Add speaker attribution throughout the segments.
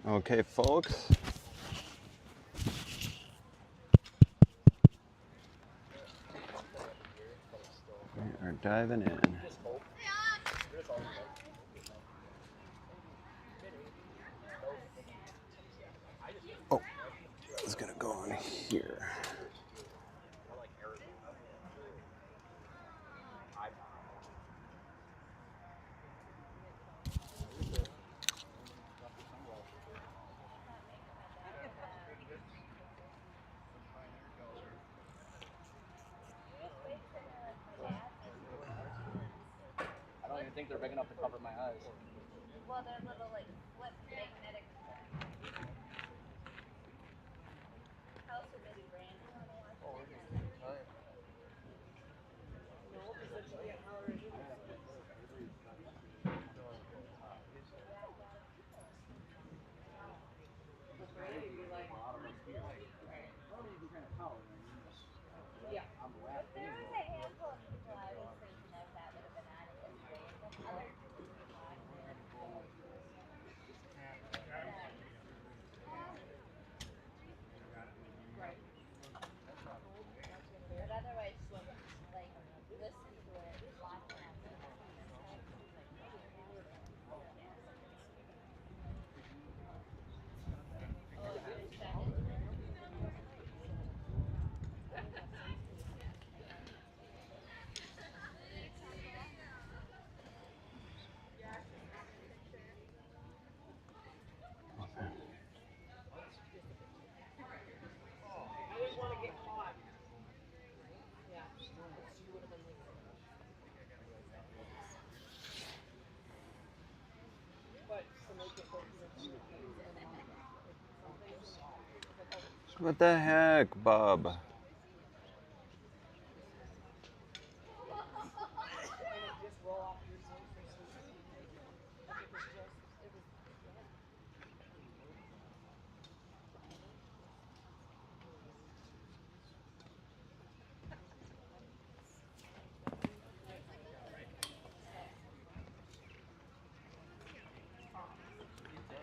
Speaker 1: Okay, folks. We are diving in. Oh, it's gonna go on here.
Speaker 2: I don't even think they're big enough to cover my eyes.
Speaker 3: Well, they're little like flip magnetic. House or maybe brand.
Speaker 2: Oh, we're just taking time.
Speaker 3: There was a handful of people I was thinking of that would have been on it yesterday, and then other people were not. But otherwise, like, listen to it, watch it on YouTube and stuff. Oh, you would send it to me.
Speaker 1: What the heck, Bob?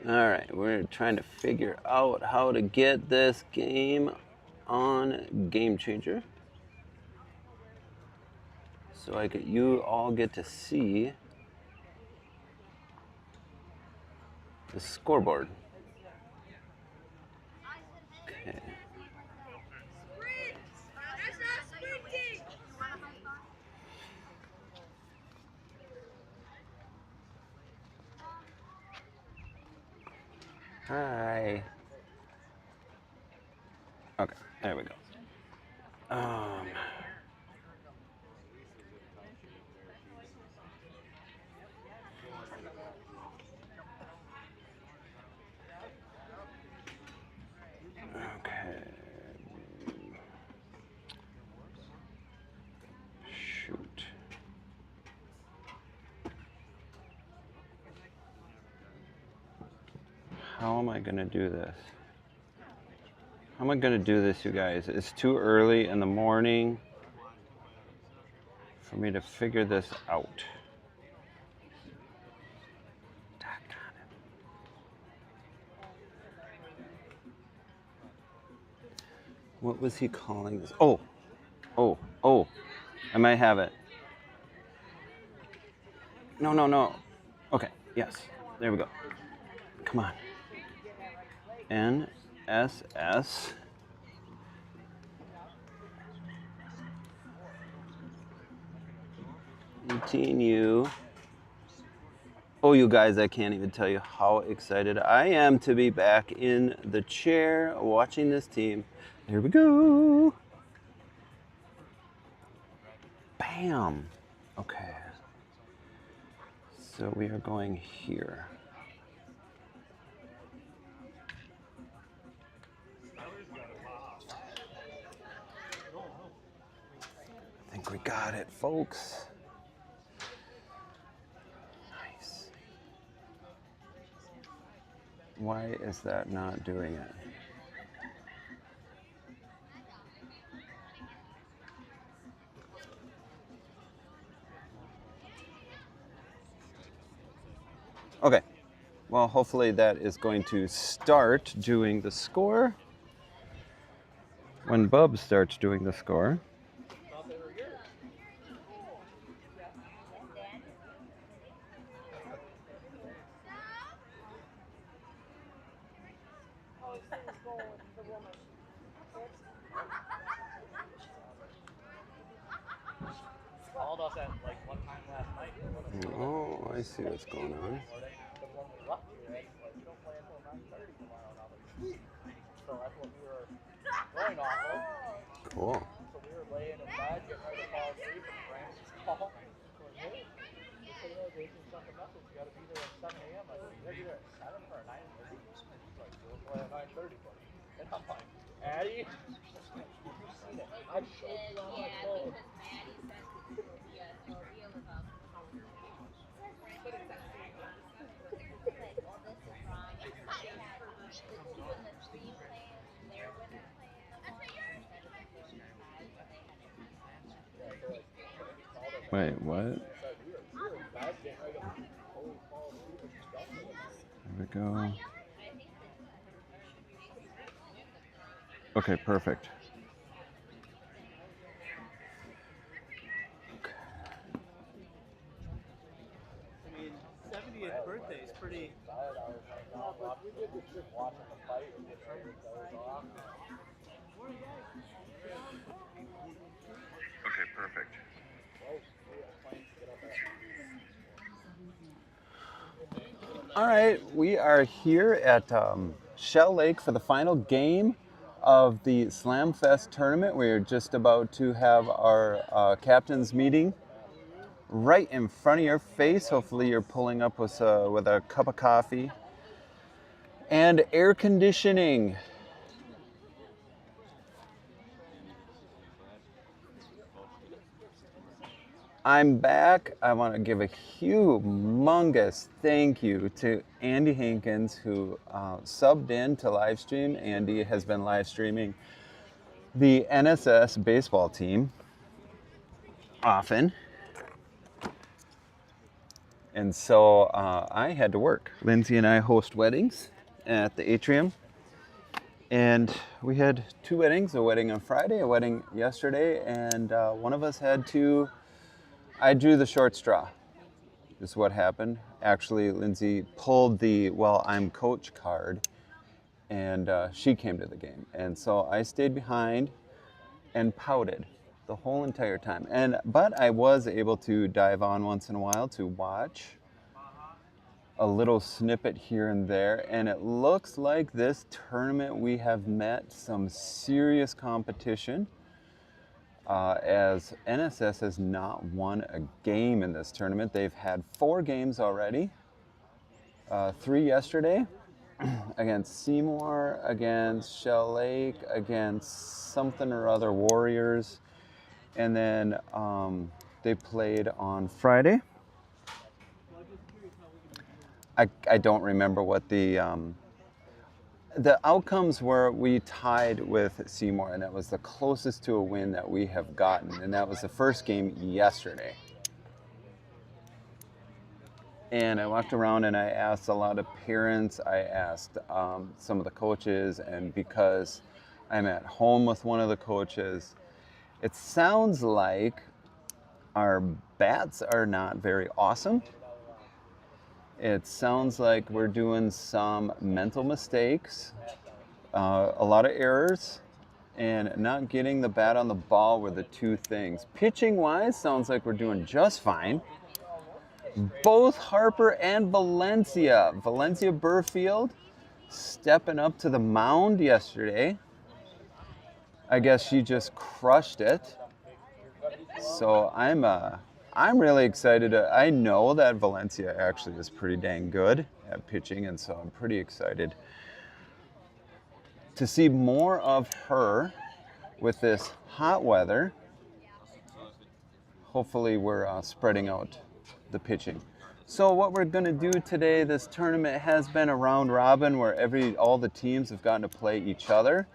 Speaker 1: All right, we're trying to figure out how to get this game on Game Changer, so you all get to see the scoreboard. Okay. Hi. Okay, there we go. Okay. Shoot. How am I gonna do this? How am I gonna do this, you guys? It's too early in the morning for me to figure this out. What was he calling this? Oh, I might have it. No. Okay, yes, there we go. Come on. NSS. U. Oh, you guys, I can't even tell you how excited I am to be back in the chair watching this team. Here we go. Bam. Okay. So we are going here. I think we got it, folks. Nice. Why is that not doing it? Okay. Well, hopefully that is going to start doing the score when Bub starts doing the score.
Speaker 2: Called us at like one time last night.
Speaker 1: Oh, I see what's going on.
Speaker 2: But when we left, we don't play until 9:30 tomorrow. Now, so that's what we were going off of.
Speaker 1: Cool.
Speaker 2: So we were laying in bed, getting ready to fall asleep, and Francis called. Going, hey, just so you know, Jason sent a message. You got to be there at 7 a.m. I said, you got to be there at 7 or 9:30. He's like, we'll play at 9:30, buddy. And I'm like, Addie, have you seen it? I showed you on my phone.
Speaker 1: Wait, what? There we go. Okay, perfect.
Speaker 4: I mean, 70th birthday is pretty.
Speaker 1: Okay, perfect. All right, we are here at Shell Lake for the final game of the Slam Fest tournament. We are just about to have our captain's meeting right in front of your face. Hopefully you're pulling up with a cup of coffee and air conditioning. I'm back. I want to give a humongous thank you to Andy Hankins, who subbed in to live stream. Andy has been live streaming the NSS baseball team often. And so I had to work. Lindsay and I host weddings at the atrium. And we had two weddings, a wedding on Friday, a wedding yesterday, and one of us had to, I drew the short straw, is what happened. Actually, Lindsay pulled the, well, I'm coach card, and she came to the game. And so I stayed behind and pouted the whole entire time. But I was able to dive on once in a while to watch a little snippet here and there, and it looks like this tournament we have met some serious competition, as NSS has not won a game in this tournament. They've had 4 games already, 3 yesterday against Seymour, against Shell Lake, against something or other Warriors, and then they played on Friday. I don't remember what the outcomes were. We tied with Seymour, and that was the closest to a win that we have gotten, and that was the first game yesterday. And I walked around and I asked a lot of parents, I asked some of the coaches, and because I'm at home with one of the coaches, it sounds like our bats are not very awesome. It sounds like we're doing some mental mistakes, a lot of errors, and not getting the bat on the ball were the two things. Pitching-wise, sounds like we're doing just fine. Both Harper and Valencia Burfield, stepping up to the mound yesterday. I guess she just crushed it. So I'm really excited. I know that Valencia actually is pretty dang good at pitching, and so I'm pretty excited to see more of her with this hot weather. Hopefully we're spreading out the pitching. So what we're going to do today, this tournament has been a round robin where all the teams have gotten to play each other.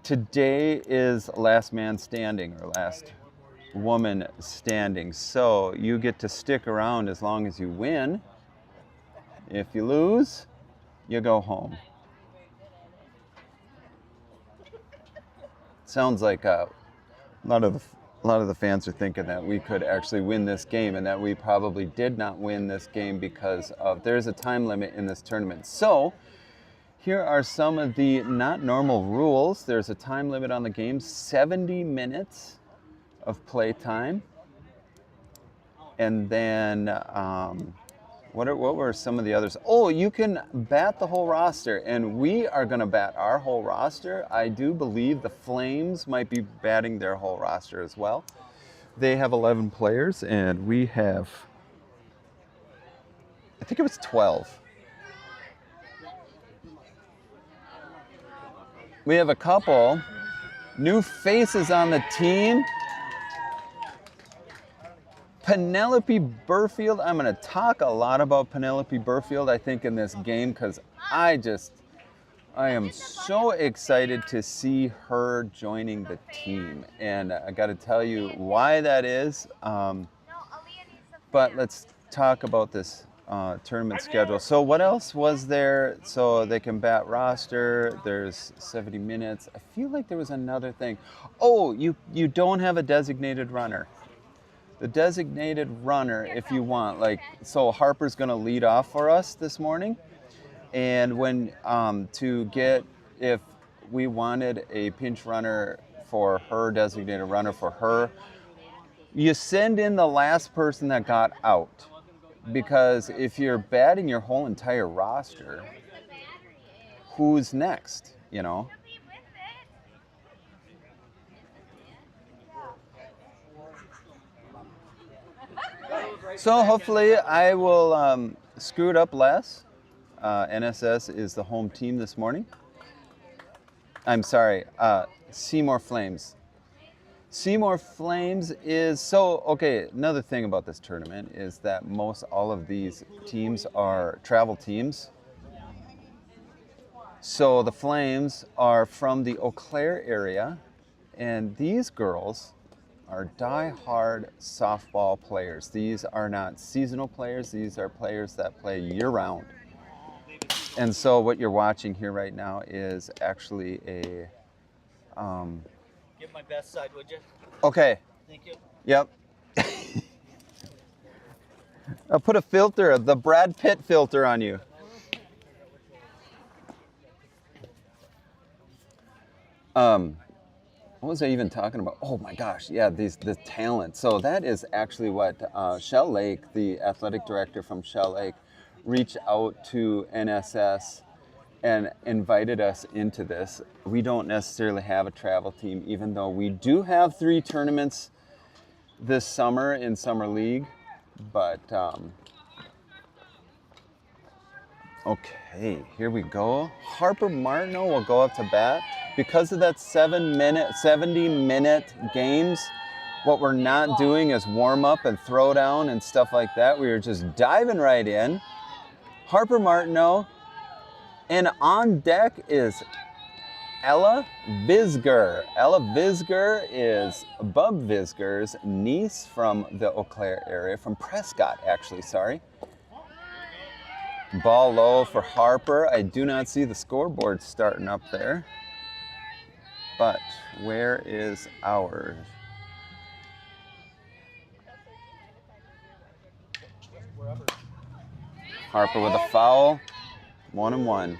Speaker 1: Today is last man standing, or last woman standing. So you get to stick around as long as you win. If you lose, you go home. Sounds like a lot of the fans are thinking that we could actually win this game, and that we probably did not win this game because there's a time limit in this tournament. So here are some of the not normal rules. There's a time limit on the game, 70 minutes of play time. And then what were some of the others? Oh, you can bat the whole roster, and we are going to bat our whole roster. I do believe the Flames might be batting their whole roster as well. They have 11 players, and we have, I think it was 12. We have a couple new faces on the team. Penelope Burfield. I'm going to talk a lot about Penelope Burfield, I think, in this game, because I am so excited to see her joining the team. And I got to tell you why that is. But let's talk about this tournament schedule. So what else was there? So they can bat roster. There's 70 minutes. I feel like there was another thing. Oh, you don't have a designated runner. The designated runner, if you want, so Harper's going to lead off for us this morning. And when if we wanted a pinch runner for her, designated runner for her, you send in the last person that got out. Because if you're batting your whole entire roster, who's next, you know? So hopefully I will screw it up less. NSS is the home team this morning. I'm sorry, Seymour Flames. Seymour Flames is, another thing about this tournament is that all of these teams are travel teams. So the Flames are from the Eau Claire area, and these girls are die-hard softball players. These are not seasonal players. These are players that play year-round. And so what you're watching here right now is actually a...
Speaker 4: Give my best side, would you?
Speaker 1: Okay.
Speaker 4: Thank you.
Speaker 1: Yep. I'll put the Brad Pitt filter on you. What was I even talking about? Oh my gosh, yeah, the talent. So that is actually what Shell Lake, the athletic director from Shell Lake, reached out to NSS and invited us into this. We don't necessarily have a travel team, even though we do have 3 tournaments this summer in Summer League. But, okay, here we go. Harper Martineau will go up to bat. Because of that 70-minute games, what we're not doing is warm up and throw down and stuff like that. We are just diving right in. Harper Martineau. And on deck is Ella Visger. Ella Visger is Bub Visger's niece from the Eau Claire area, from Prescott, actually, sorry. Ball low for Harper. I do not see the scoreboard starting up there. But where is ours? Harper with a foul. 1-1.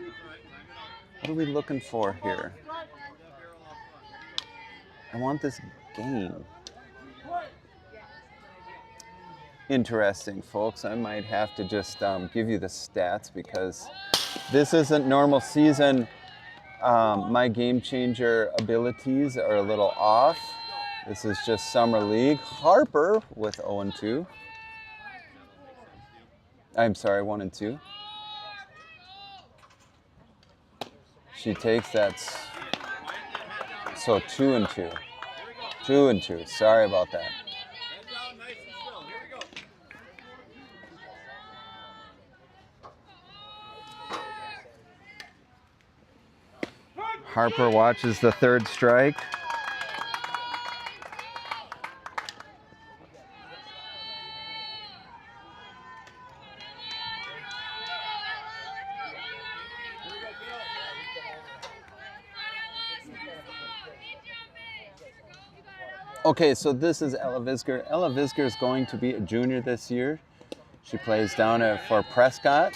Speaker 1: What are we looking for here? I want this game. Interesting, folks. I might have to just give you the stats because this isn't normal season. My game changer abilities are a little off. This is just Summer League. Harper with 0-2. I'm sorry, 1-2. She takes that. So 2-2. 2-2. Sorry about that. Harper watches the third strike. Okay, so this is Ella Visger. Ella Visger is going to be a junior this year. She plays down at Fort Prescott.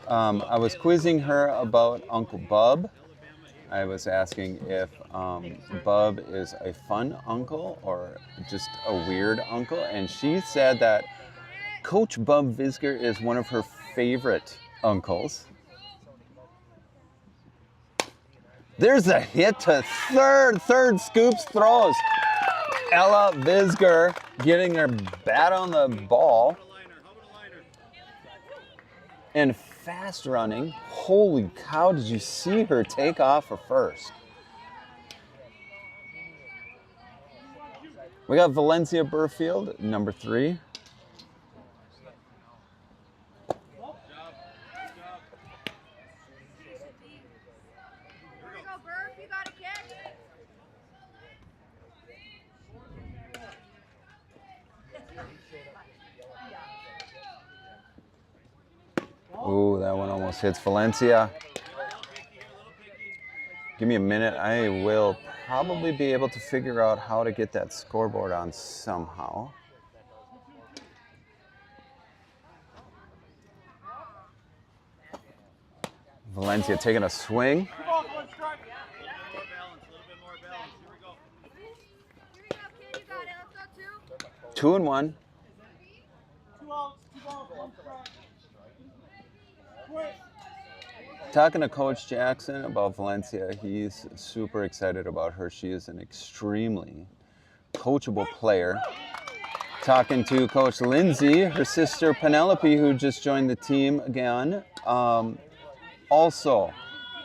Speaker 1: I was quizzing her about Uncle Bub. I was asking if Bub is a fun uncle or just a weird uncle, and she said that Coach Bub Visger is one of her favorite uncles. There's a hit to third scoops throws. Ella Visger getting her bat on the ball. And fast running. Holy cow, did you see her take off for first? We got Valencia Burfield, number 3.
Speaker 3: Here we go, Burf. You got a catch.
Speaker 1: Ooh, that one almost hits Valencia. Give me a minute. I will probably be able to figure out how to get that scoreboard on somehow. Valencia taking a swing.
Speaker 3: Here you go, kid. You got it. Let's go, 2.
Speaker 1: 2 and 1.
Speaker 4: 2 outs, 2 balls, 1 strike. Quick.
Speaker 1: Talking to Coach Jackson about Valencia, he's super excited about her. She is an extremely coachable player. Talking to Coach Lindsay, her sister Penelope, who just joined the team again. Also,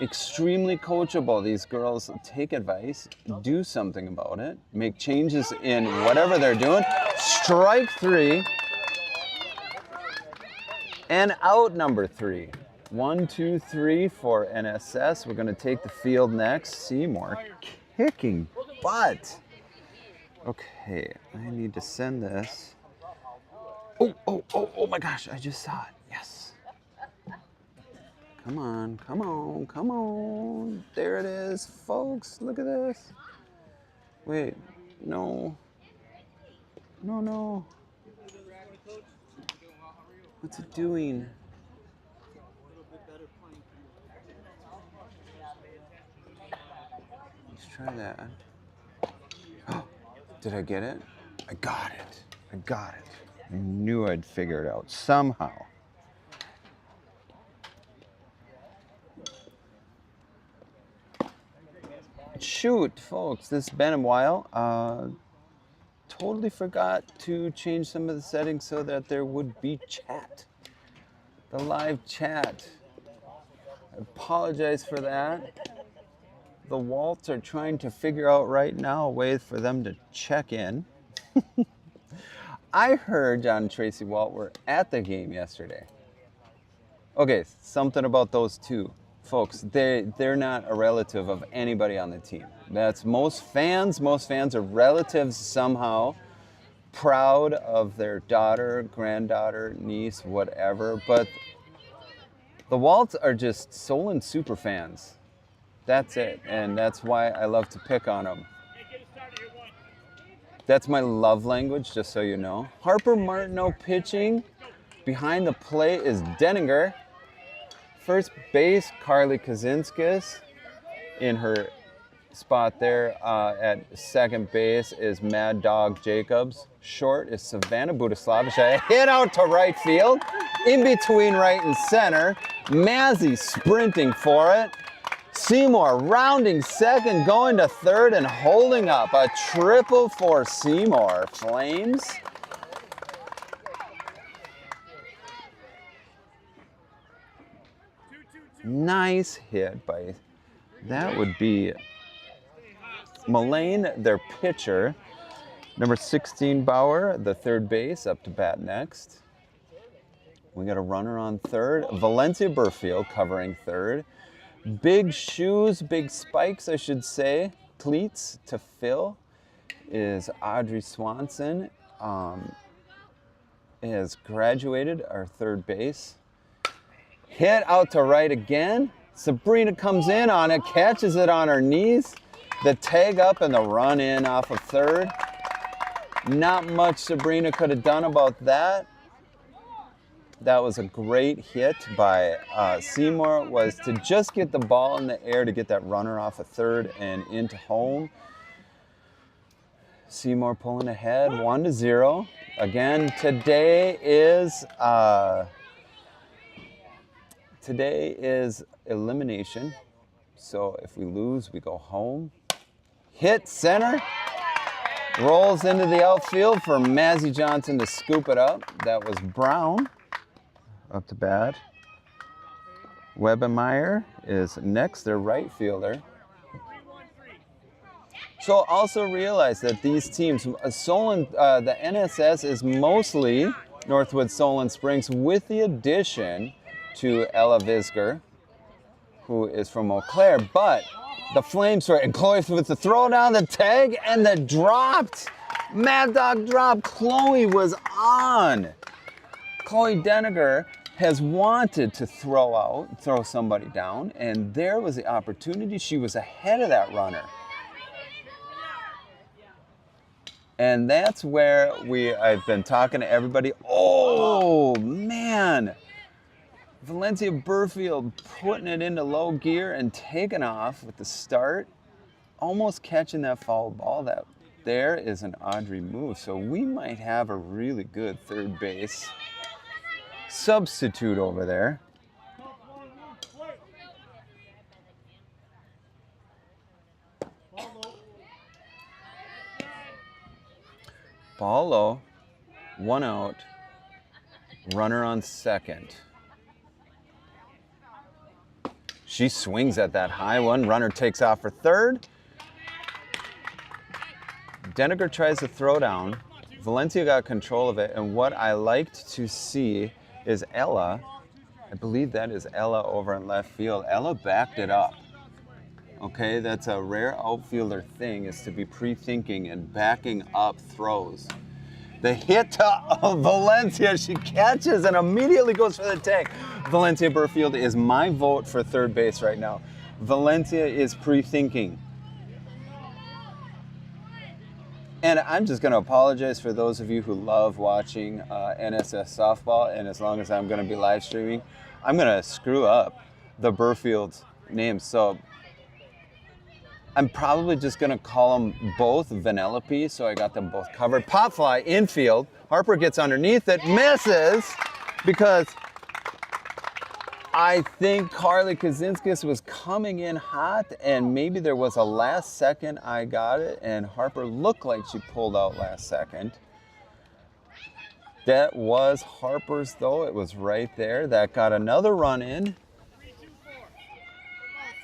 Speaker 1: extremely coachable. These girls take advice, do something about it, make changes in whatever they're doing. Strike 3. And out number 3. 1, 2, 3 for NSS. We're going to take the field next. Seymour kicking butt. Okay, I need to send this. Oh my gosh, I just saw it. Yes. Come on, come on, come on. There it is, folks. Look at this. Wait, no. No. What's it doing? Let's try that. Oh, did I get it? I got it. I knew I'd figure it out somehow. Shoot, folks, this has been a while. Totally forgot to change some of the settings so that there would be chat. The live chat. I apologize for that. The Walts are trying to figure out right now a way for them to check in. I heard John and Tracy Walt were at the game yesterday. Okay, something about those two. Folks, they're not a relative of anybody on the team. That's most fans. Most fans are relatives somehow, proud of their daughter, granddaughter, niece, whatever. But the Walts are just Solon super fans. That's it, and that's why I love to pick on them. That's my love language, just so you know. Harper Martineau pitching. Behind the plate is Denninger. First base, Carly Kazinskis. In her spot there at second base is Mad Dog Jacobs. Short is Savannah Budislavich. A hit out to right field. In between right and center. Mazzy sprinting for it. Seymour rounding second, going to third, and holding up. A triple for Seymour. Flames. Nice hit by, that would be Mullane, their pitcher. Number 16, Bauer, the third base, up to bat next. We got a runner on third. Valencia Burfield covering third. Big shoes, big spikes, I should say, cleats to fill is Audrey Swanson. Has graduated our third base. Hit out to right again. Sabrina comes in on it, catches it on her knees. The tag up and the run in off of third. Not much Sabrina could have done about that. That was a great hit by Seymour, was to just get the ball in the air to get that runner off of third and into home. Seymour pulling ahead, 1-0. Again, today is elimination. So if we lose, we go home. Hit center. Rolls into the outfield for Mazzy Johnson to scoop it up. That was Brown up to bat. Webemeyer is next, their right fielder. So also realize that these teams, Solon, the NSS is mostly Northwood Solon Springs with the addition to Ella Visger, who is from Eau Claire, but the Flames were, and Chloe with the throw down, the tag, and the dropped. Mad Dog drop. Chloe was on. Chloe Deniger has wanted to throw somebody down, and there was the opportunity. She was ahead of that runner. And that's where I've been talking to everybody. Oh, man. Valencia Burfield putting it into low gear and taking off with the start, almost catching that foul ball. That there is an Audrey move. So we might have a really good third base substitute over there. Ball low, 1 out, runner on second. She swings at that high one. Runner takes off for third. Deniger tries to throw down. Valencia got control of it. And what I liked to see is Ella. I believe that is Ella over in left field. Ella backed it up. Okay, that's a rare outfielder thing, is to be pre-thinking and backing up throws. The hit to Valencia, she catches and immediately goes for the tag. Valencia Burfield is my vote for third base right now. Valencia is pre-thinking. And I'm just going to apologize for those of you who love watching NSS Softball, and as long as I'm going to be live streaming, I'm going to screw up the Burfield's names. So I'm probably just going to call them both Vanellope, so I got them both covered. Pop fly, infield. Harper gets underneath it, misses, because I think Carly Kaczynskis was coming in hot, and maybe there was a last second I got it, and Harper looked like she pulled out last second. That was Harper's, though. It was right there. That got another run in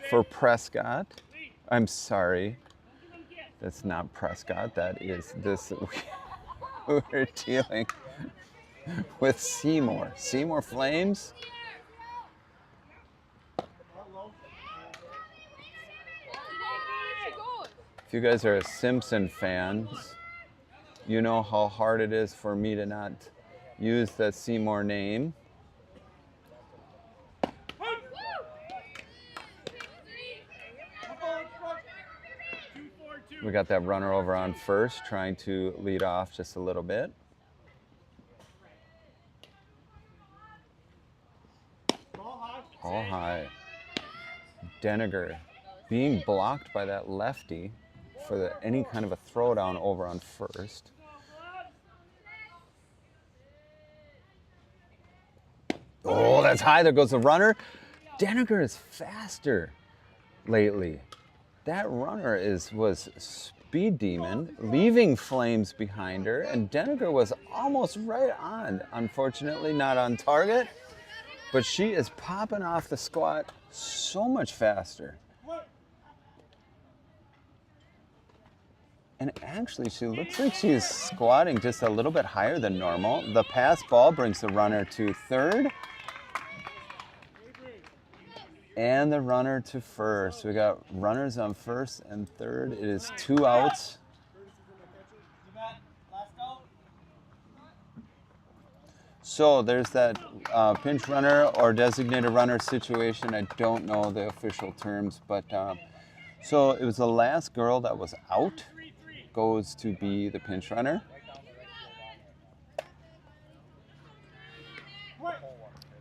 Speaker 1: for Prescott. I'm sorry. That's not Prescott. That is this. We're dealing with Seymour. Seymour Flames. If you guys are Simpson fans, you know how hard it is for me to not use the Seymour name. We got that runner over on first, trying to lead off just a little bit. All high. Deniger being blocked by that lefty for any kind of a throwdown over on first. Oh, that's high. There goes the runner. Deniger is faster lately. That runner was Speed Demon, leaving Flames behind her, and Deniger was almost right on. Unfortunately, not on target, but she is popping off the squat so much faster. And actually, she looks like she's squatting just a little bit higher than normal. The pass ball brings the runner to third. And the runner to first. We got runners on first and third. It is 2 outs. So there's that pinch runner or designated runner situation. I don't know the official terms, but So it was the last girl that was out, goes to be the pinch runner.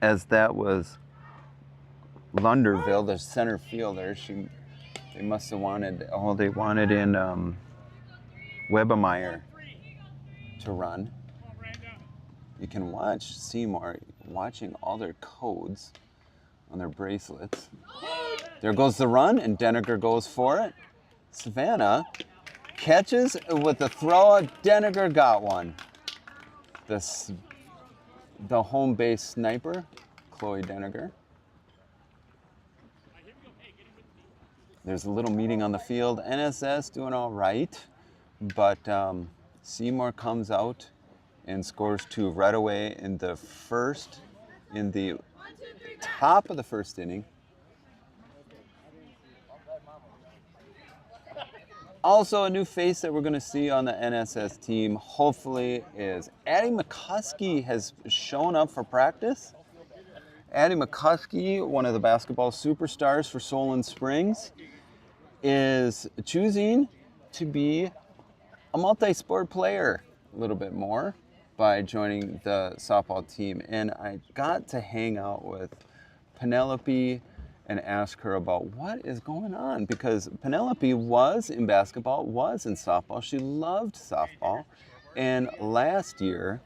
Speaker 1: As that was Lunderville, the center fielder. They must have wanted, they wanted in Webemeyer to run. You can watch Seymour watching all their codes on their bracelets. There goes the run, and Deniger goes for it. Savannah catches with the throw. Deniger got one. The home base sniper, Chloe Deniger. There's a little meeting on the field. NSS doing all right, but Seymour comes out and scores 2 right away in the top of the first inning. Also, a new face that we're going to see on the NSS team, hopefully, is Addie McCuskey has shown up for practice. Addie McCuskey, one of the basketball superstars for Solon Springs, is choosing to be a multi-sport player a little bit more by joining the softball team. And I got to hang out with Penelope and ask her about what is going on, because Penelope was in basketball, was in softball. She loved softball. And last year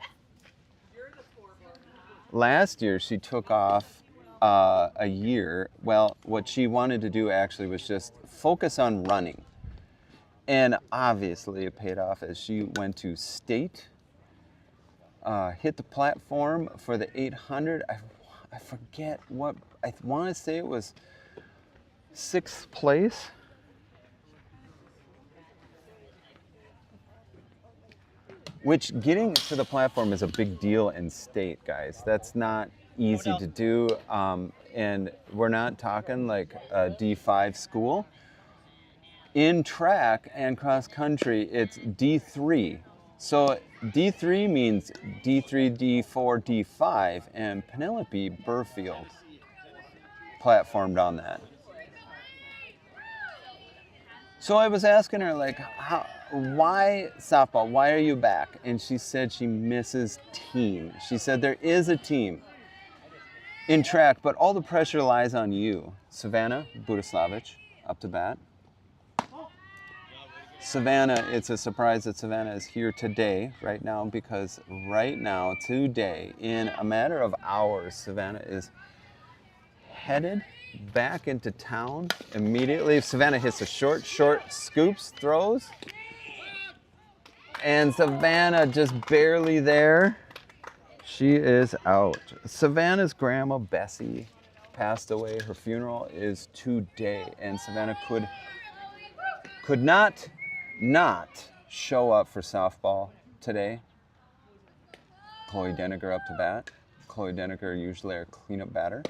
Speaker 1: she took off a year. Well, what she wanted to do actually was just focus on running. And obviously it paid off as she went to state, hit the platform for the 800. I forget what, I want to say it was 6th place. Which, getting to the platform is a big deal in state, guys. That's not easy to do. And we're not talking like a D5 school. In track and cross country, it's D3. So D3 means D3, D4, D5, and Penelope Burfield platformed on that. So I was asking her, like, why softball? Why are you back? And she said she misses team. She said there is a team in track, but all the pressure lies on you. Savannah Budislavich, up to bat. Savannah, it's a surprise that Savannah is here today, right now, because right now, today, in a matter of hours, Savannah is headed back into town immediately. Savannah hits a short scoops, throws, and Savannah just barely there. She is out. Savannah's grandma, Bessie, passed away. Her funeral is today, and Savannah could not show up for softball today. Chloe Deniger up to bat. Chloe Deniger, usually our cleanup batter.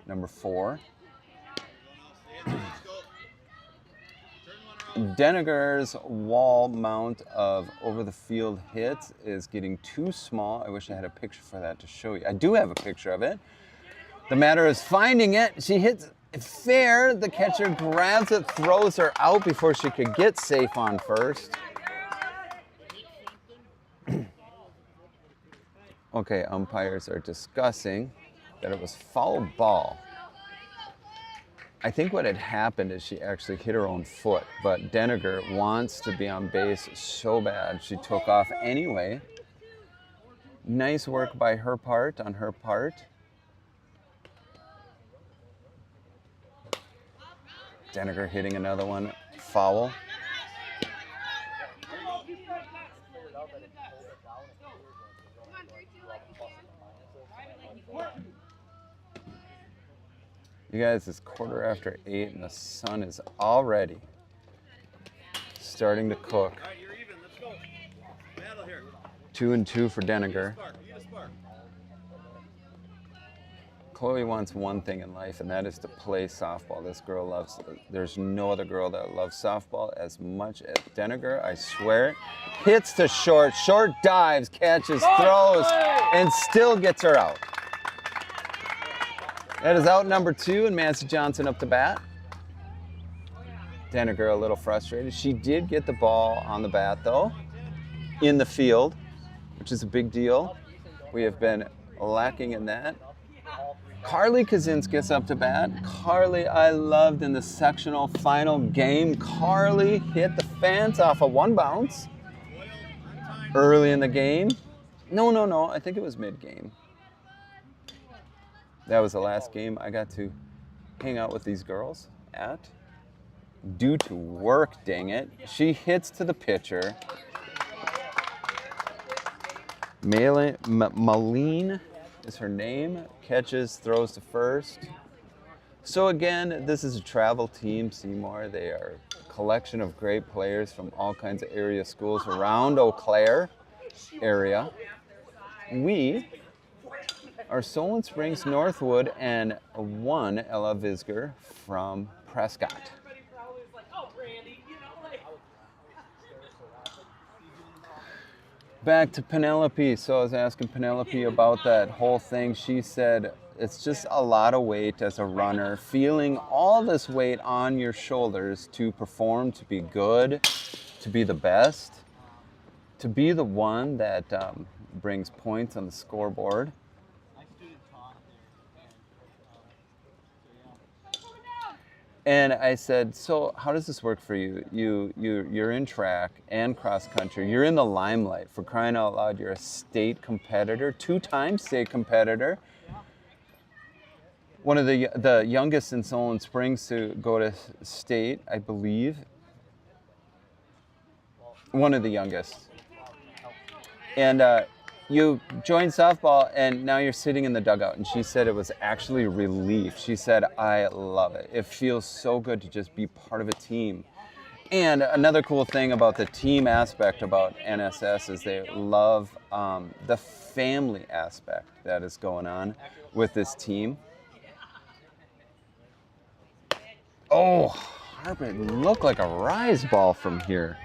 Speaker 1: Number 4. Deniger's wall mount of over the field hits is getting too small. I wish I had a picture for that to show you. I do have a picture of it. The matter is finding it. She hits fair. The catcher grabs it, throws her out before she could get safe on first. Okay, umpires are discussing that it was foul ball. I think what had happened is she actually hit her own foot, but Deniger wants to be on base so bad she took off anyway. Nice work by her part, on her part. Deniger hitting another one, foul. You guys, it's 8:15 and the sun is already starting to cook. 2-2 for Deniger. Chloe wants one thing in life, and that is to play softball. This girl loves it. There's no other girl that loves softball as much as Deniger, I swear it. Hits to short dives, catches, throws, and still gets her out. That is out number 2, and Nancy Johnson up to bat. Danager a little frustrated. She did get the ball on the bat, though, in the field, which is a big deal. We have been lacking in that. Carly Kazinsk gets up to bat. Carly, I loved in the sectional final game. Carly hit the fence off of one bounce early in the game. No. I think it was mid-game. That was the last game I got to hang out with these girls at. Due to work, dang it. She hits to the pitcher. Malene is her name. Catches, throws to first. So again, this is a travel team, Seymour. They are a collection of great players from all kinds of area schools around Eau Claire area. We are Solon Springs, Northwood, and one Ella Visger from Prescott. Back to Penelope. So I was asking Penelope about that whole thing. She said it's just a lot of weight as a runner, feeling all this weight on your shoulders to perform, to be good, to be the best, to be the one that brings points on the scoreboard. And I said, so how does this work for you? You're in track and cross country. You're in the limelight. For crying out loud, you're a state competitor, 2-time state competitor. One of the youngest in Solon Springs to go to state, I believe. One of the youngest. And you joined softball, and now you're sitting in the dugout. And she said it was actually relief. She said, I love it. It feels so good to just be part of a team. And another cool thing about the team aspect about NSS is they love the family aspect that is going on with this team. Oh, Harper looked like a rise ball from here.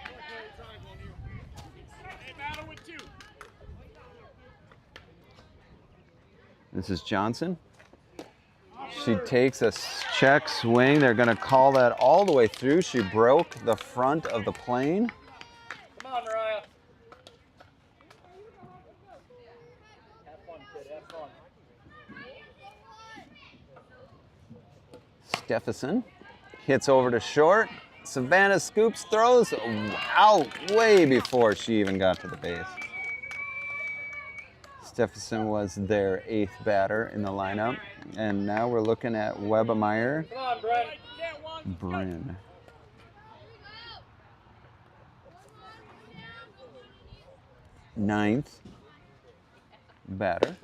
Speaker 1: This is Johnson. She takes a check swing. They're going to call that all the way through. She broke the front of the plane.
Speaker 2: Come on, Mariah. Have fun, kid. Have fun.
Speaker 1: Stephenson hits over to short. Savannah scoops, throws out way before she even got to the base. Stephenson was their 8th batter in the lineup. And now we're looking at Webemeyer.
Speaker 2: Come on, Bryn.
Speaker 1: Bryn. Ninth batter.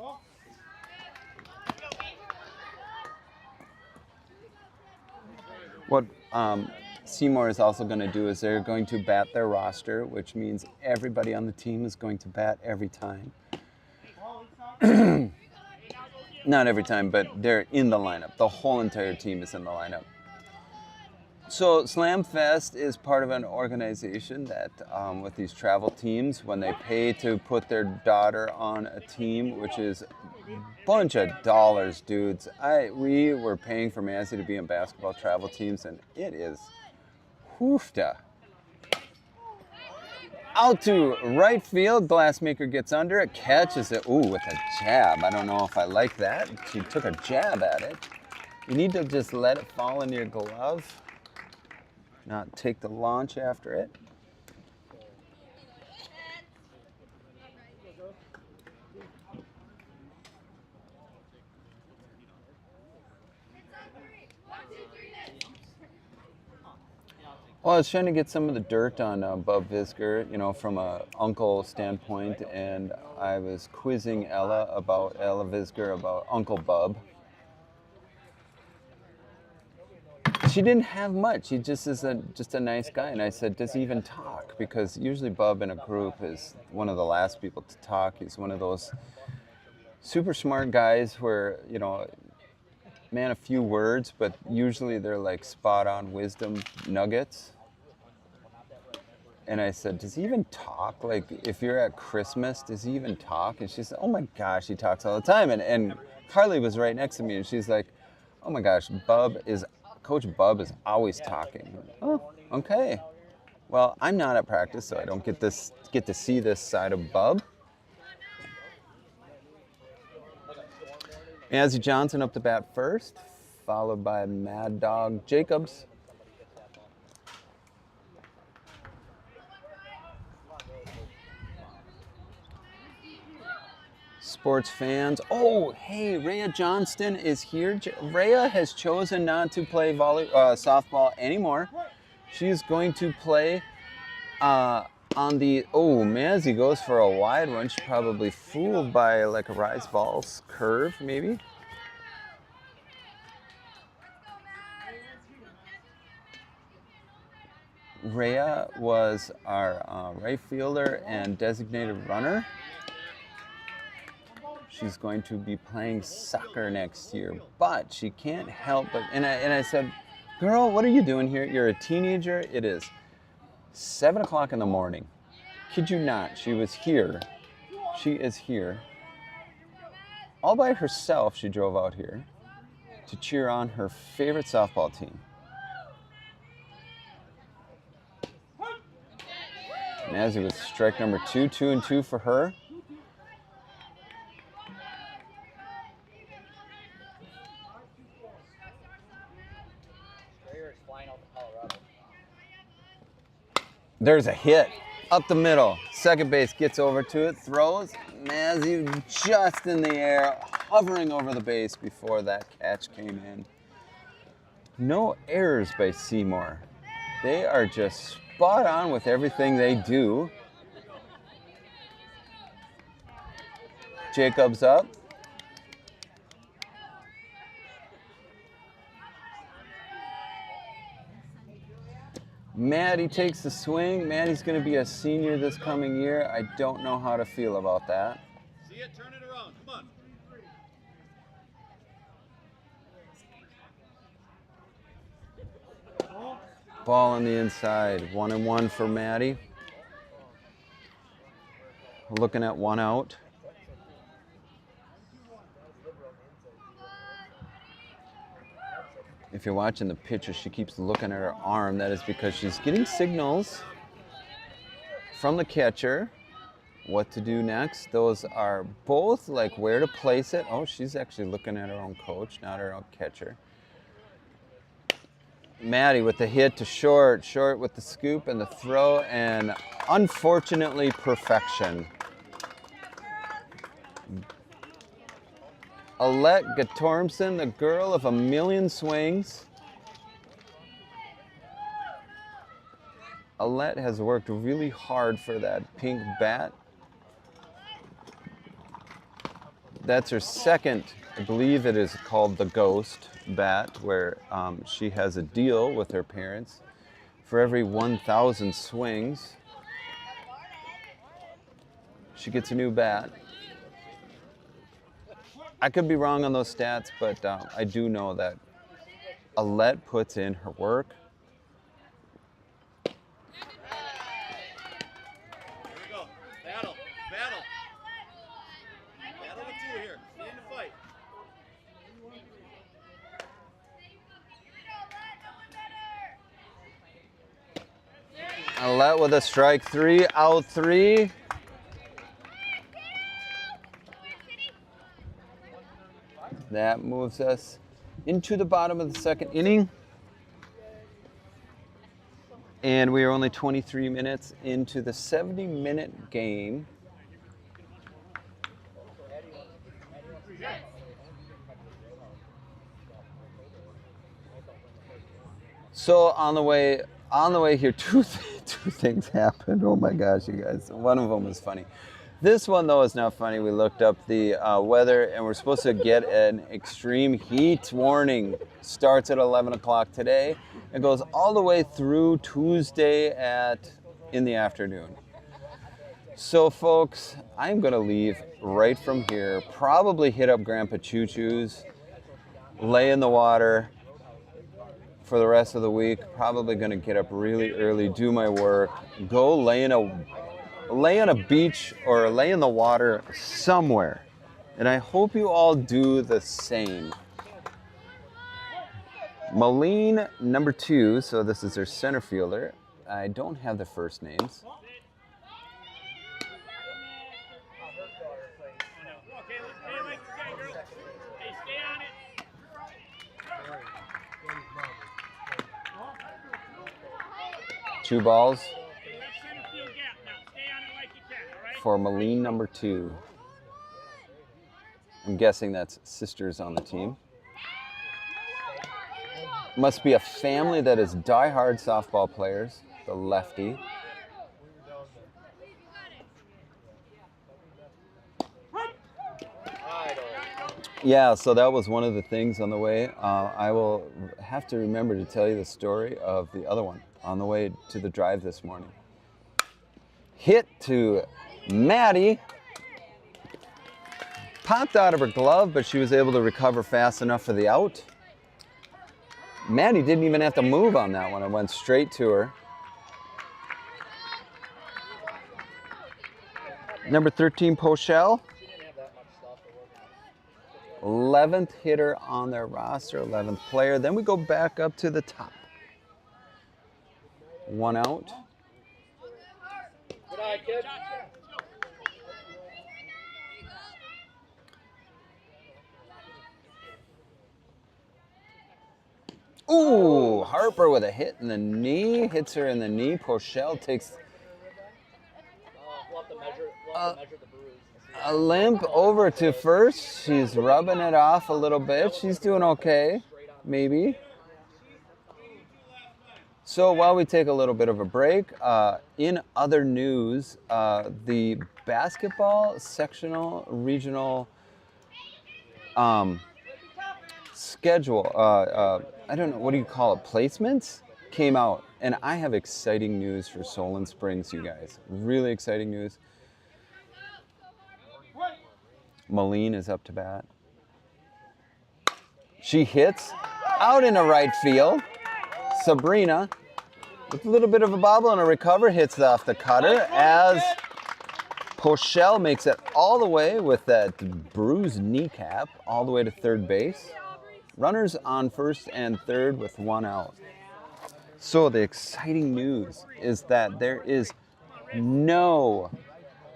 Speaker 1: What Seymour is also going to do is they're going to bat their roster, which means everybody on the team is going to bat every time. Not every time, but they're in the lineup. The whole entire team is in the lineup. So Slam Fest is part of an organization that, with these travel teams, when they pay to put their daughter on a team, which is a bunch of dollars, dudes. We were paying for Massey to be in basketball travel teams, and it is hoofda. Out to right field, Glassmaker gets under it, catches it, with a jab. I don't know if I like that. She took a jab at it. You need to just let it fall into your glove, not take the launch after it. Well, I was trying to get some of the dirt on Bub Visger, from a uncle standpoint, and I was quizzing Ella Visger about Uncle Bub. She didn't have much. He just is just a nice guy, and I said, does he even talk? Because usually Bub in a group is one of the last people to talk. He's one of those super smart guys where, man, a few words, but usually they're like spot-on wisdom nuggets. And I said, does he even talk? Like, if you're at Christmas, does he even talk? And she said, oh my gosh, he talks all the time. And Carly was right next to me, and she's like, oh my gosh, Coach Bub is always talking. Oh, Okay. Well, I'm not at practice, so I don't get to see this side of Bub. Mazzy Johnson up to bat first, followed by Mad Dog Jacobs. Sports fans. Oh, hey, Rhea Johnston is here. Rhea has chosen not to play softball anymore. She is going to play on the, Mazzy goes for a wide one. She's probably fooled by like a rise ball's curve, maybe. Rhea was our right fielder and designated runner. She's going to be playing soccer next year, but she can't help but, and I said, girl, what are you doing here? You're a teenager. It is 7 o'clock in the morning. Kid you not, she was here. She is here. All by herself, she drove out here to cheer on her favorite softball team. Mazzy with strike number 2, 2-2 for her. There's a hit up the middle. Second base gets over to it, throws. Mazzy just in the air, hovering over the base before that catch came in. No errors by Seymour. They are just spot on with everything they do. Jacobs up. Maddie takes the swing. Maddie's going to be a senior this coming year. I don't know how to feel about that.
Speaker 4: See it, turn it around. Come on.
Speaker 1: Ball on the inside. 1-1 for Maddie. Looking at 1 out. If you're watching the pitcher, she keeps looking at her arm. That is because she's getting signals from the catcher what to do next. Those are both like where to place it. Oh, she's actually looking at her own coach, not her own catcher. Maddie with the hit to short with the scoop and the throw, and unfortunately perfection. Alette Gatormson, the girl of a million swings. Alette has worked really hard for that pink bat. That's her second, I believe it is called the Ghost bat, where she has a deal with her parents for every 1,000 swings. She gets a new bat. I could be wrong on those stats, but I do know that Alette puts in her work.
Speaker 4: Here we go. Battle. Battle. Battle with 2 here. Stay in the fight.
Speaker 1: Alette with a strike 3, out 3. That moves us into the bottom of the second inning. And we are only 23 minutes into the 70-minute game. So on the way here, two things happened. Oh my gosh, you guys. One of them was funny. This one, though, is not funny. We looked up the weather, and we're supposed to get an extreme heat warning. Starts at 11 o'clock today. It goes all the way through Tuesday in the afternoon. So, folks, I'm going to leave right from here. Probably hit up Grandpa Choo Choo's, lay in the water for the rest of the week. Probably going to get up really early, do my work, go lay on a beach or lay in the water somewhere. And I hope you all do the same. Moline, number 2, so this is their center fielder. I don't have the first names. Two balls for Moline, number 2. I'm guessing that's sisters on the team. Must be a family that is diehard softball players, the lefty. Yeah, so that was one of the things on the way. I will have to remember to tell you the story of the other one on the way to the drive this morning. Hit to Maddie. Popped out of her glove, but she was able to recover fast enough for the out. Maddie didn't even have to move on that one. It went straight to her. Number 13, Pochelle. 11th hitter on their roster, 11th player. Then we go back up to the top. One out.
Speaker 2: Good eye, kid.
Speaker 1: Ooh, Harper with a hit in the knee. Hits her in the knee. Pochelle takes
Speaker 2: We'll have to measure the bruise.
Speaker 1: a limp over to first. She's rubbing it off a little bit. She's doing okay, maybe. So while we take a little bit of a break, in other news, the basketball sectional regional schedule, I don't know, what do you call it, placements, came out. And I have exciting news for Solon Springs, you guys. Really exciting news. Moline is up to bat. She hits out in the right field. Sabrina, with a little bit of a bobble and a recover, hits off the cutter as Pochelle makes it all the way with that bruised kneecap, all the way to third base. Runners on first and third with one out. So the exciting news is that there is no,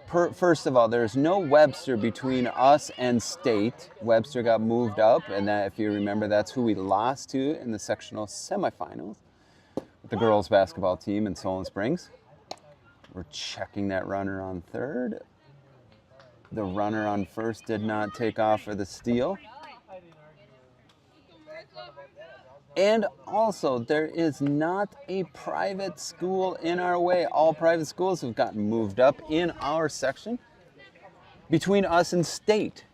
Speaker 1: first of all, there's no Webster between us and State. Webster got moved up, and that, if you remember, that's who we lost to in the sectional semifinals with the girls basketball team in Solon Springs. We're checking that runner on third. The runner on first did not take off for the steal. And also, there is not a private school in our way. All private schools have gotten moved up in our section between us and State.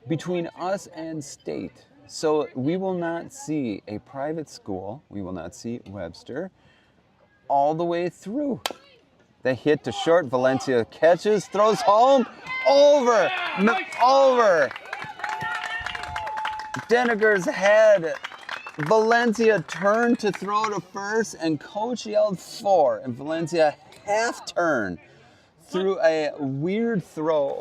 Speaker 1: Between us and State. So we will not see a private school. We will not see Webster all the way through. The hit to short. Valencia catches, throws home, over. Deniger's head. Valencia turned to throw to first, and coach yelled 4, and Valencia half turn threw a weird throw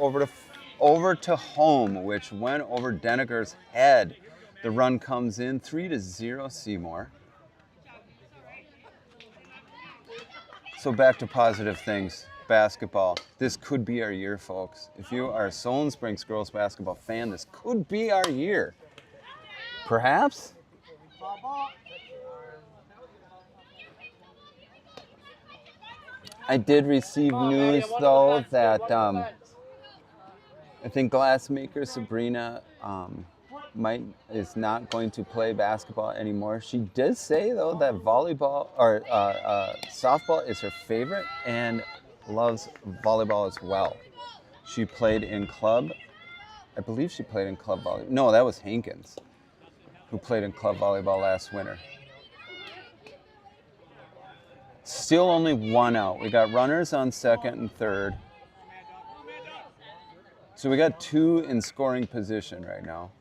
Speaker 1: over to home, which went over Deniger's head. The run comes in 3-0 Seymour. So back to positive things. Basketball. This could be our year, folks. If you are a Solon Springs girls basketball fan, this could be our year. Perhaps? I did receive news, though, that I think glassmaker Sabrina is not going to play basketball anymore. She did say, though, that volleyball or softball is her favorite and loves volleyball as well. She played in club. I believe she played in club volleyball. No, that was Hankins, who played in club volleyball last winter. Still only one out. We got runners on second and third. So we got 2 in scoring position right now.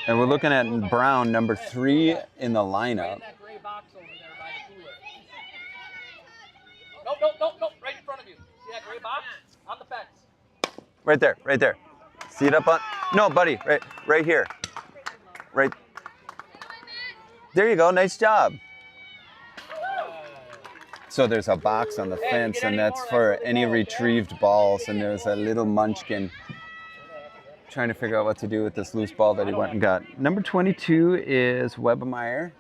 Speaker 1: And we're looking at Brown, number 3 in the lineup.
Speaker 2: Nope, right in front of you. See that gray box? On the fence.
Speaker 1: Right there. See it up on? No, buddy, right here. Right. There you go. Nice job. So there's a box on the fence, and that's for any retrieved balls. And there's a little munchkin trying to figure out what to do with this loose ball that he went and got. Number 22 is Webemeyer.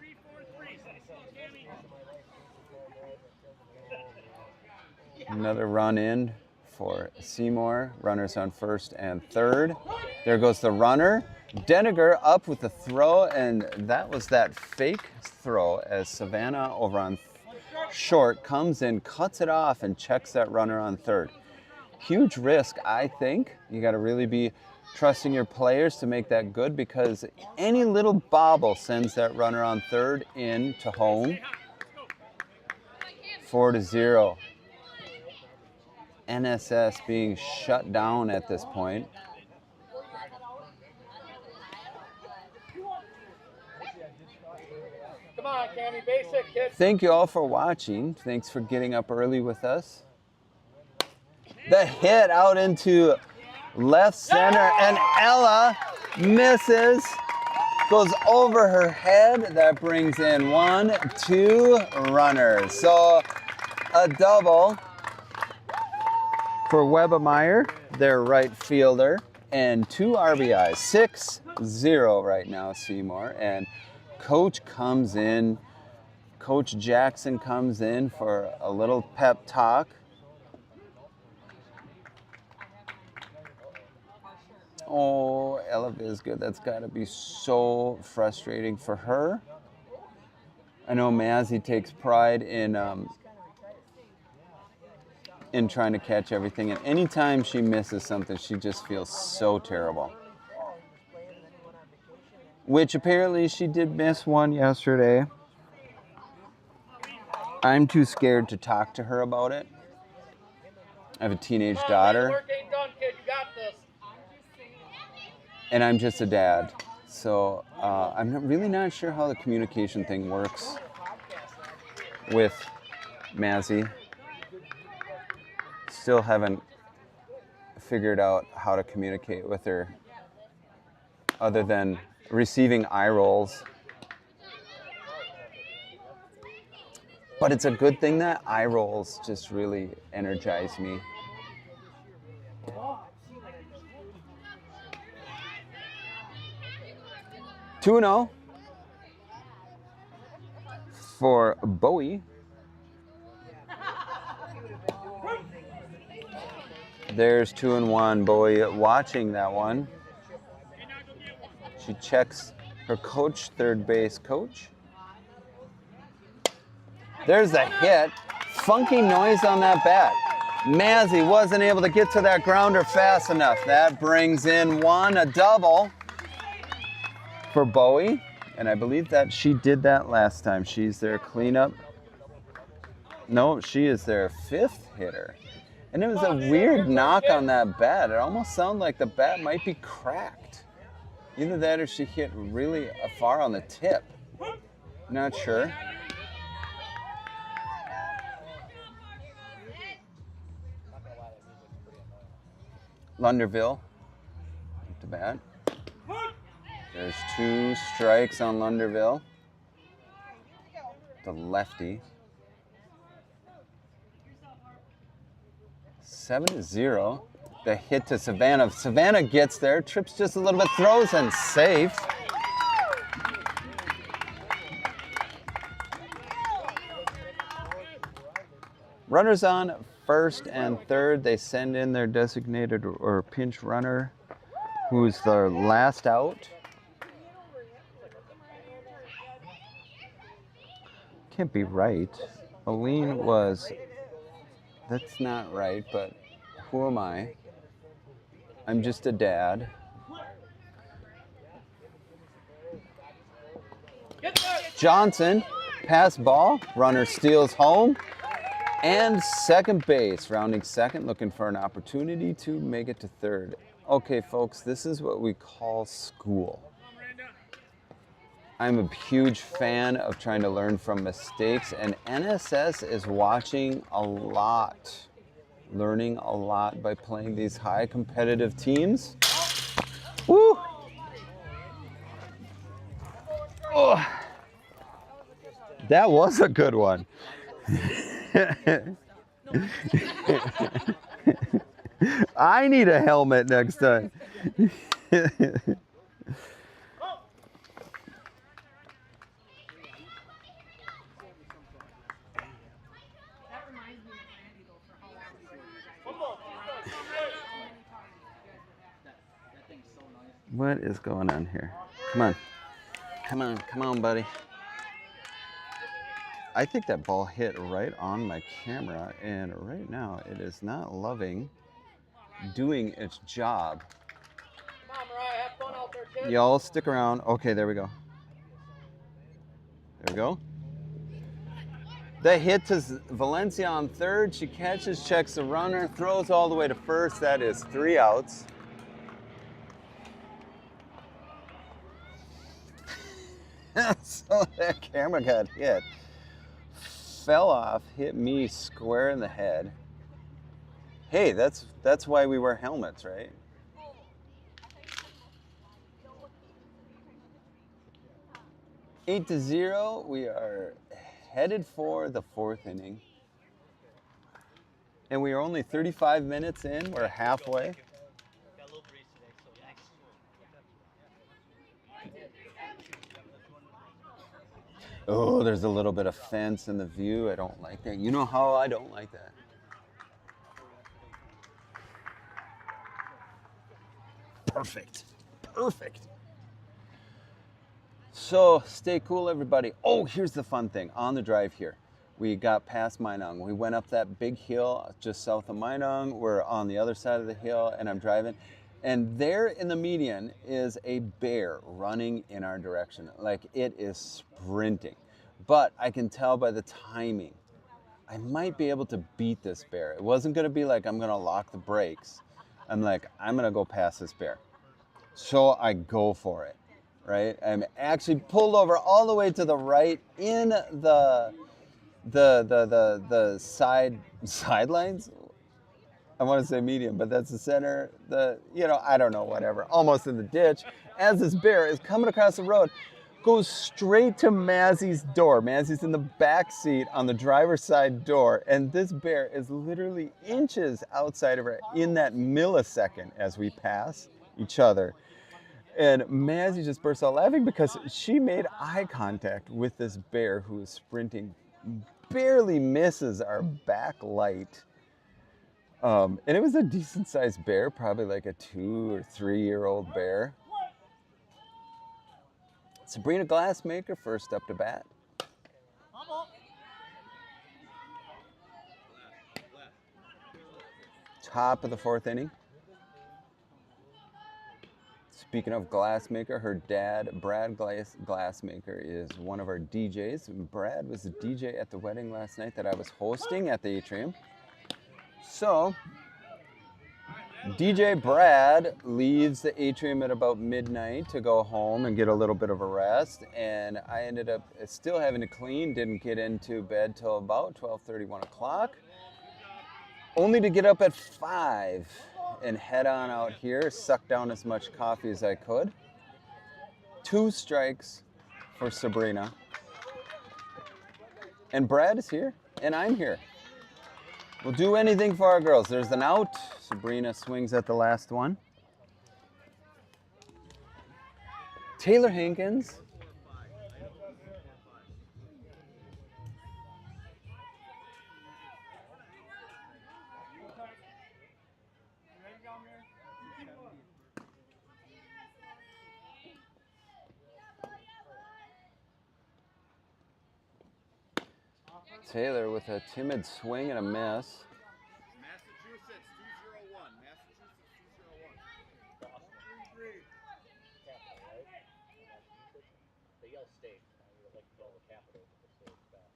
Speaker 1: Another run in for Seymour. Runners on first and third. There goes the runner. Deniger up with the throw, and that was that fake throw as Savannah over on short comes in, cuts it off, and checks that runner on third. Huge risk, I think. You got to really be trusting your players to make that good, because any little bobble sends that runner on third in to home. 4-0. NSS being shut down at this point.
Speaker 2: Come on, Cammy, basic, kid.
Speaker 1: Thank you all for watching. Thanks for getting up early with us. The hit out into left center, and Ella misses. Goes over her head. That brings in 1, 2 runners. So a double for Webemeyer, their right fielder, and 2 RBIs. 6-0 right now, Seymour. And Coach comes in. Coach Jackson comes in for a little pep talk. Oh, Ella Vizga, that's got to be so frustrating for her. I know Mazzy takes pride in trying to catch everything, and anytime she misses something, she just feels so terrible. Which apparently she did miss one yesterday. I'm too scared to talk to her about it. I have a teenage daughter.
Speaker 2: Work ain't done, kid. You got this.
Speaker 1: And I'm just a dad. So I'm really not sure how the communication thing works with Mazzy. Still haven't figured out how to communicate with her other than receiving eye rolls. But it's a good thing that eye rolls just really energize me. Two-0 for Bowie. There's 2-1. Bowie watching that one. She checks her coach, third base coach. There's a hit. Funky noise on that bat. Mazzy wasn't able to get to that grounder fast enough. That brings in 1, a double for Bowie. And I believe that she did that last time. She's their cleanup. No, she is their 5th hitter. And it was a weird knock on that bat. It almost sounded like the bat might be cracked. Either that or she hit really far on the tip. Not sure. Lunderville to bat. There's 2 strikes on Lunderville. The lefty. 7-0. The hit to Savannah. Savannah gets there, trips just a little bit, throws, and safe. Runners on first and third. They send in their designated or pinch runner, who's their last out. Can't be right. Aline was, that's not right, but who am I? I'm just a dad. Johnson, pass ball, runner steals home, and second base, rounding second, looking for an opportunity to make it to third. Okay, folks, this is what we call school. I'm a huge fan of trying to learn from mistakes, and NSS is watching a lot, learning a lot by playing these high competitive teams. Woo! Oh, that was a good one. I need a helmet next time.
Speaker 3: That reminds me of Randy though, for how long before you guys how many targets you guys would have.
Speaker 4: That thing's so nice.
Speaker 1: What is going on here? Come on. Come on, come on, buddy. I think that ball hit right on my camera, and right now it is not loving doing its job.
Speaker 2: Come on, Mariah, have fun out there, kid.
Speaker 1: Y'all stick around. Okay, there we go. There we go. That hit to Valencia on third. She catches, checks the runner, throws all the way to first. That is 3 outs. So that camera got hit. Fell off, hit me square in the head. Hey, that's why we wear helmets, right? 8-0. We are headed for the 4th inning. And we are only 35 minutes in. We're halfway.
Speaker 2: Got a little breeze today, so nice.
Speaker 1: Oh, there's a little bit of fence in the view. I don't like that. You know how I don't like that. Perfect. Perfect. So stay cool, everybody. Oh, here's the fun thing. On the drive here, we got past Minong. We went up that big hill just south of Minong. We're on the other side of the hill, and I'm driving. And there in the median is a bear running in our direction. Like, it is sprinting. But I can tell by the timing, I might be able to beat this bear. It wasn't going to be like I'm going to lock the brakes. I'm like, I'm going to go past this bear. So I go for it, right? I'm actually pulled over all the way to the right in the sidelines. I want to say medium, but that's the center. I don't know, whatever. Almost in the ditch. As this bear is coming across the road, goes straight to Mazzy's door. Mazzy's in the back seat on the driver's side door, and this bear is literally inches outside of her in that millisecond as we pass each other. And Mazzy just bursts out laughing because she made eye contact with this bear who is sprinting, barely misses our back light. And it was a decent sized bear, probably like a 2 or 3 year old bear. Sabrina Glassmaker first up to bat. Top of the 4th inning. Speaking of Glassmaker, her dad, Brad Glassmaker, is one of our DJs. Brad was the DJ at the wedding last night that I was hosting at the atrium. So, DJ Brad leaves the atrium at about midnight to go home and get a little bit of a rest, and I ended up still having to clean, didn't get into bed till about 12:30, 1 o'clock, only to get up at 5 and head on out here, suck down as much coffee as I could. 2 strikes for Sabrina. And Brad is here, and I'm here. We'll do anything for our girls. There's an out. Sabrina swings at the last one. Taylor Hankins. Taylor with a timid swing and a miss.
Speaker 4: Massachusetts 201. Massachusetts 201.
Speaker 2: They yell state. Like all the capitals of the state back.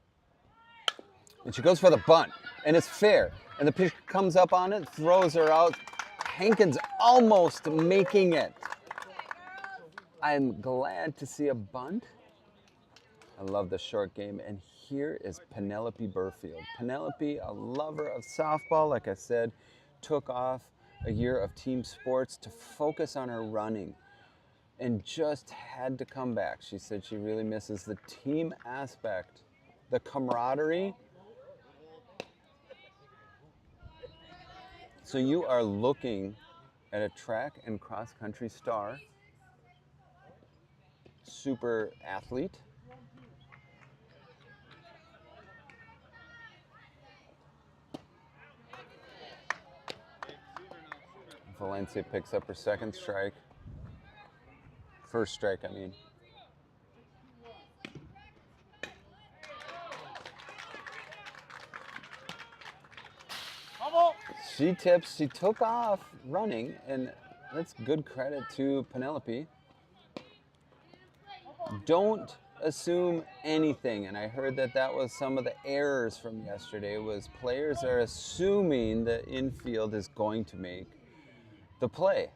Speaker 1: And she goes for the bunt, and it's fair. And the pitch comes up on it, throws her out. Hankins almost making it. I'm glad to see a bunt. I love the short game, and here is Penelope Burfield. Penelope, a lover of softball, like I said, took off a year of team sports to focus on her running. and just had to come back. She said she really misses the team aspect, the camaraderie. So you are looking at a track and cross country star, super athlete. Valencia picks up her second strike. First strike, I mean. She tips, she took off running, and that's good credit to Penelope. Don't assume anything, and I heard that was some of the errors from yesterday, was players are assuming the infield is going to make the play.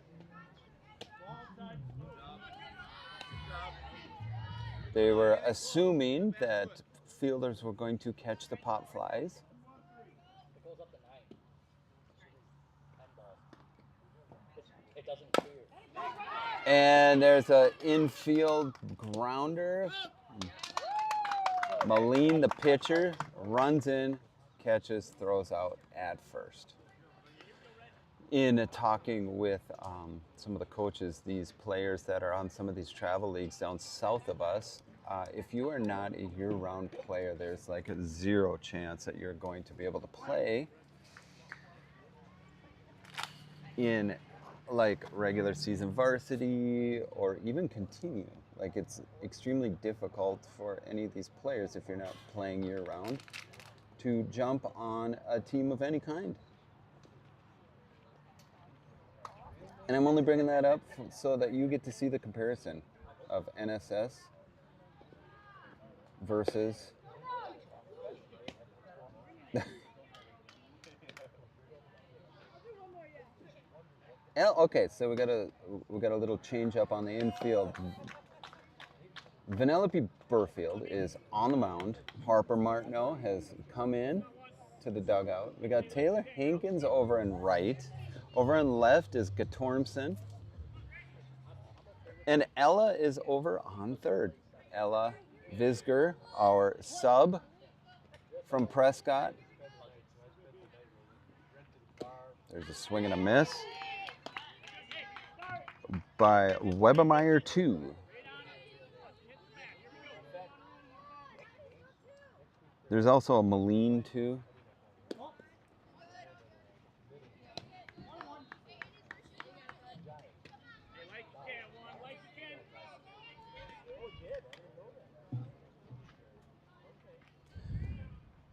Speaker 1: They were assuming that fielders were going to catch the pop flies.
Speaker 2: It goes up to 9. 10 ball. It doesn't clear.
Speaker 1: And there's an infield grounder. Moline, the pitcher, runs in, catches, throws out at first. In talking with some of the coaches, these players that are on some of these travel leagues down south of us, if you are not a year-round player, there's like a 0 chance that you're going to be able to play in like regular season varsity or even continue. Like, it's extremely difficult for any of these players, if you're not playing year-round, to jump on a team of any kind. And I'm only bringing that up so that you get to see the comparison of NSS versus okay, so we got a little change up on the infield. Vanellope Burfield is on the mound. Harper Martineau has come in to the dugout. We got Taylor Hankins over in right. Over in left is Gatormson. And Ella is over on third. Ella Visger, our sub from Prescott. There's a swing and a miss by Webemeyer 2. There's also a Moline 2.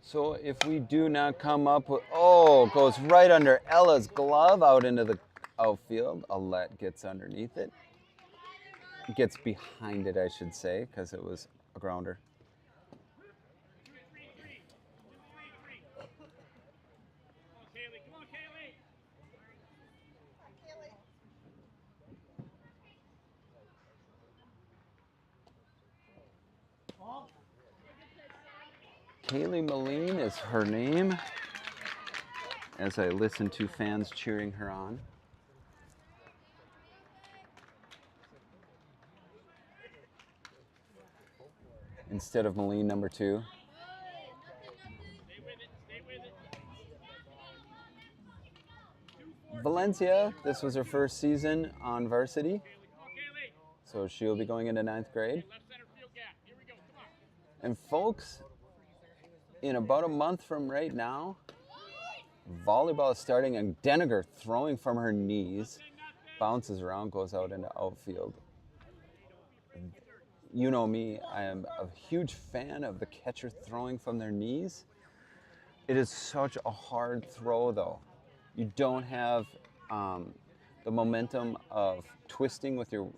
Speaker 1: So if we do not come up with, goes right under Ella's glove out into the outfield. Alette gets underneath it. Gets behind it, I should say, because it was a grounder. Kaylee Moline is her name, as I listen to fans cheering her on. Instead of Moline number 2. Valencia, this was her first season on varsity, so she'll be going into 9th grade. And folks, in about a month from right now, volleyball is starting, and Deniger throwing from her knees, bounces around, goes out into outfield. You know me, I am a huge fan of the catcher throwing from their knees. It is such a hard throw, though. You don't have the momentum of twisting with your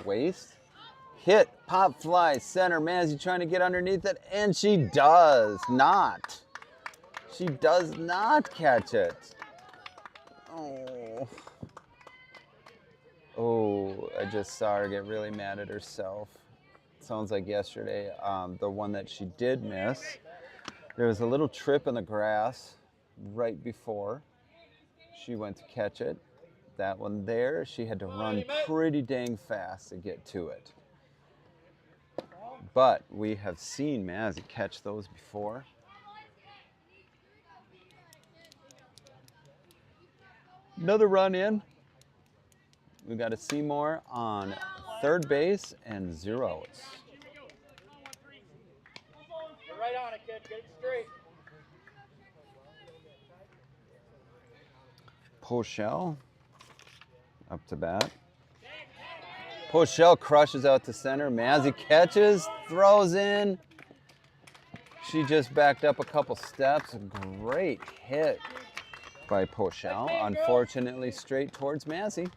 Speaker 1: waist. Hit, pop, fly, center. Man, is he trying to get underneath it? And she does not. She does not catch it. Oh, I just saw her get really mad at herself. Sounds like yesterday, the one that she did miss. There was a little trip in the grass right before she went to catch it. That one there, she had to run pretty dang fast to get to it. But we have seen Mazzy catch those before. Another run in. We got a Seymour on third base and 0 outs.
Speaker 2: Get right on it, kid. Get it straight.
Speaker 1: Pochelle up to bat. Pochelle crushes out to center. Mazzy catches, throws in. She just backed up a couple steps. Great hit by Pochelle. Unfortunately, straight towards Mazzy.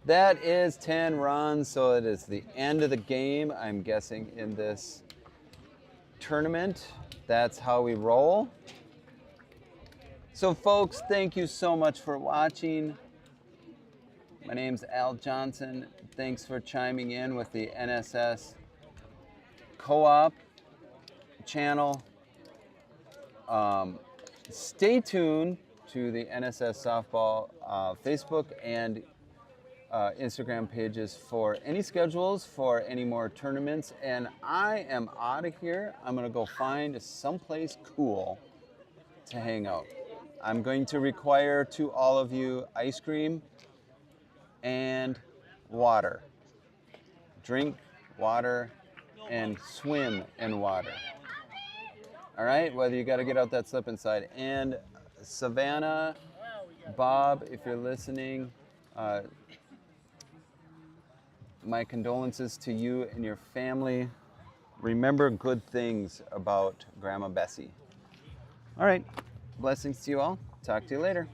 Speaker 1: That is 10 runs, so it is the end of the game, I'm guessing, in this tournament. That's how we roll. So folks, thank you so much for watching. My name's Al Johnson. Thanks for chiming in with the NSS Co-op channel. Stay tuned to the NSS Softball Facebook and Instagram pages for any schedules for any more tournaments. And I am out of here. I'm gonna go find someplace cool to hang out. I'm going to require to all of you ice cream and water. Drink water and swim in water. All right, whether you gotta get out that slip and slide. And Savannah, Bob, if you're listening, my condolences to you and your family. Remember good things about Grandma Bessie. All right, blessings to you all. Talk to you later.